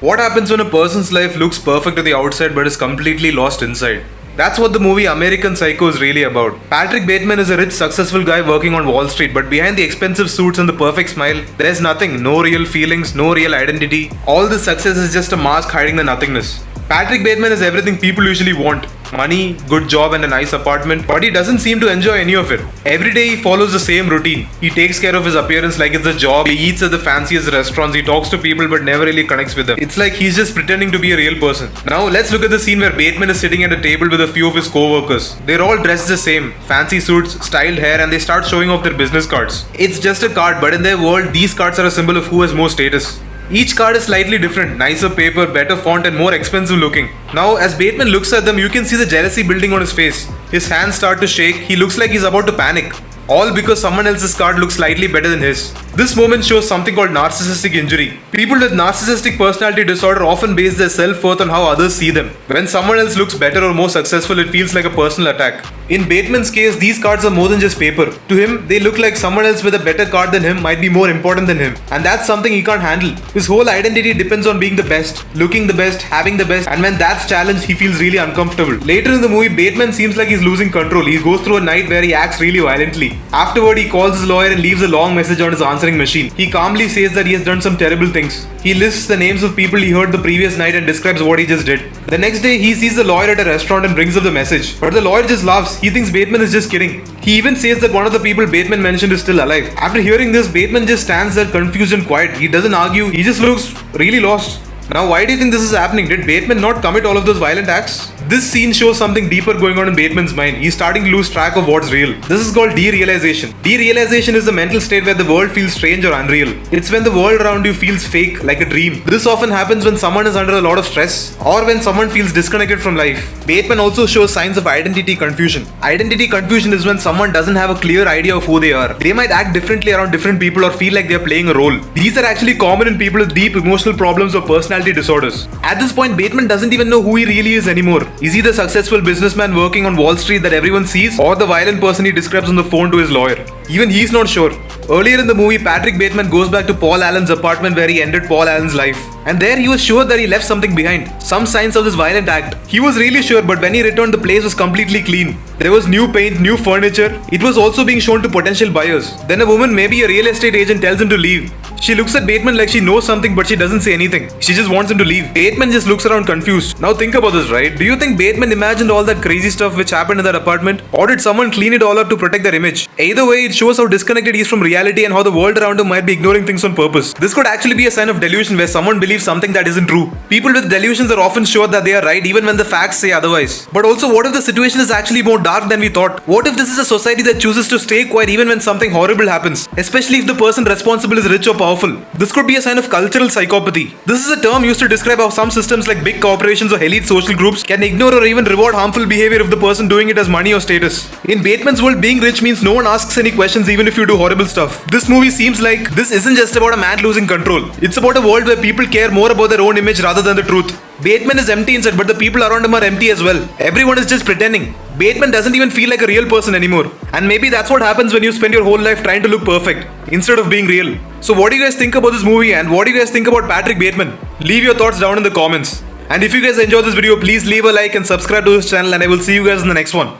What happens when a person's life looks perfect to the outside but is completely lost inside? That's what the movie American Psycho is really about. Patrick Bateman is a rich, successful guy working on Wall Street, but behind the expensive suits and the perfect smile, there's nothing. No real feelings, no real identity. All this success is just a mask hiding the nothingness. Patrick Bateman is everything people usually want. Money, good job and a nice apartment, but he doesn't seem to enjoy any of it. Every day he follows the same routine. He takes care of his appearance like it's a job, he eats at the fanciest restaurants, he talks to people but never really connects with them. It's like he's just pretending to be a real person. Now let's look at the scene where Bateman is sitting at a table with a few of his co-workers. They're all dressed the same, fancy suits, styled hair, and they start showing off their business cards. It's just a card, but in their world, these cards are a symbol of who has more status. Each card is slightly different, nicer paper, better font and more expensive looking. Now as Bateman looks at them, you can see the jealousy building on his face. His hands start to shake, he looks like he's about to panic. All because someone else's card looks slightly better than his. This moment shows something called narcissistic injury. People with narcissistic personality disorder often base their self-worth on how others see them. When someone else looks better or more successful, it feels like a personal attack. In Bateman's case, these cards are more than just paper. To him, they look like someone else with a better card than him might be more important than him. And that's something he can't handle. His whole identity depends on being the best, looking the best, having the best, and when that's challenged, he feels really uncomfortable. Later in the movie, Bateman seems like he's losing control. He goes through a night where he acts really violently. Afterward, he calls his lawyer and leaves a long message on his answering machine. He calmly says that he has done some terrible things. He lists the names of people he heard the previous night and describes what he just did. The next day, he sees the lawyer at a restaurant and brings up the message. But the lawyer just laughs. He thinks Bateman is just kidding. He even says that one of the people Bateman mentioned is still alive. After hearing this, Bateman just stands there confused and quiet. He doesn't argue. He just looks really lost. Now, why do you think this is happening? Did Bateman not commit all of those violent acts? This scene shows something deeper going on in Bateman's mind. He's starting to lose track of what's real. This is called derealization. Derealization is a mental state where the world feels strange or unreal. It's when the world around you feels fake, like a dream. This often happens when someone is under a lot of stress or when someone feels disconnected from life. Bateman also shows signs of identity confusion. Identity confusion is when someone doesn't have a clear idea of who they are. They might act differently around different people or feel like they're playing a role. These are actually common in people with deep emotional problems or personality disorders. At this point, Bateman doesn't even know who he really is anymore. Is he the successful businessman working on Wall Street that everyone sees, or the violent person he describes on the phone to his lawyer? Even he's not sure. Earlier in the movie, Patrick Bateman goes back to Paul Allen's apartment where he ended Paul Allen's life. And there he was sure that he left something behind. Some signs of this violent act. He was really sure, but when he returned, the place was completely clean. There was new paint, new furniture. It was also being shown to potential buyers. Then a woman, maybe a real estate agent, tells him to leave. She looks at Bateman like she knows something, but she doesn't say anything. She just wants him to leave. Bateman just looks around confused. Now think about this, right? Do you think Bateman imagined all that crazy stuff which happened in that apartment? Or did someone clean it all up to protect their image? Either way, it shows how disconnected he is from reality and how the world around him might be ignoring things on purpose. This could actually be a sign of delusion where someone believes something that isn't true. People with delusions are often sure that they are right even when the facts say otherwise. But also, what if the situation is actually more dark than we thought? What if this is a society that chooses to stay quiet even when something horrible happens? Especially if the person responsible is rich or powerful. This could be a sign of cultural psychopathy. This is a term used to describe how some systems like big corporations or elite social groups can ignore or even reward harmful behavior if the person doing it has money or status. In Bateman's world, being rich means no one asks any questions even if you do horrible stuff. This movie seems like this isn't just about a man losing control. It's about a world where people care more about their own image rather than the truth. Bateman is empty inside, but the people around him are empty as well. Everyone is just pretending. Bateman doesn't even feel like a real person anymore. And maybe that's what happens when you spend your whole life trying to look perfect instead of being real. So what do you guys think about this movie and what do you guys think about Patrick Bateman? Leave your thoughts down in the comments. And if you guys enjoyed this video, please leave a like and subscribe to this channel and I will see you guys in the next one.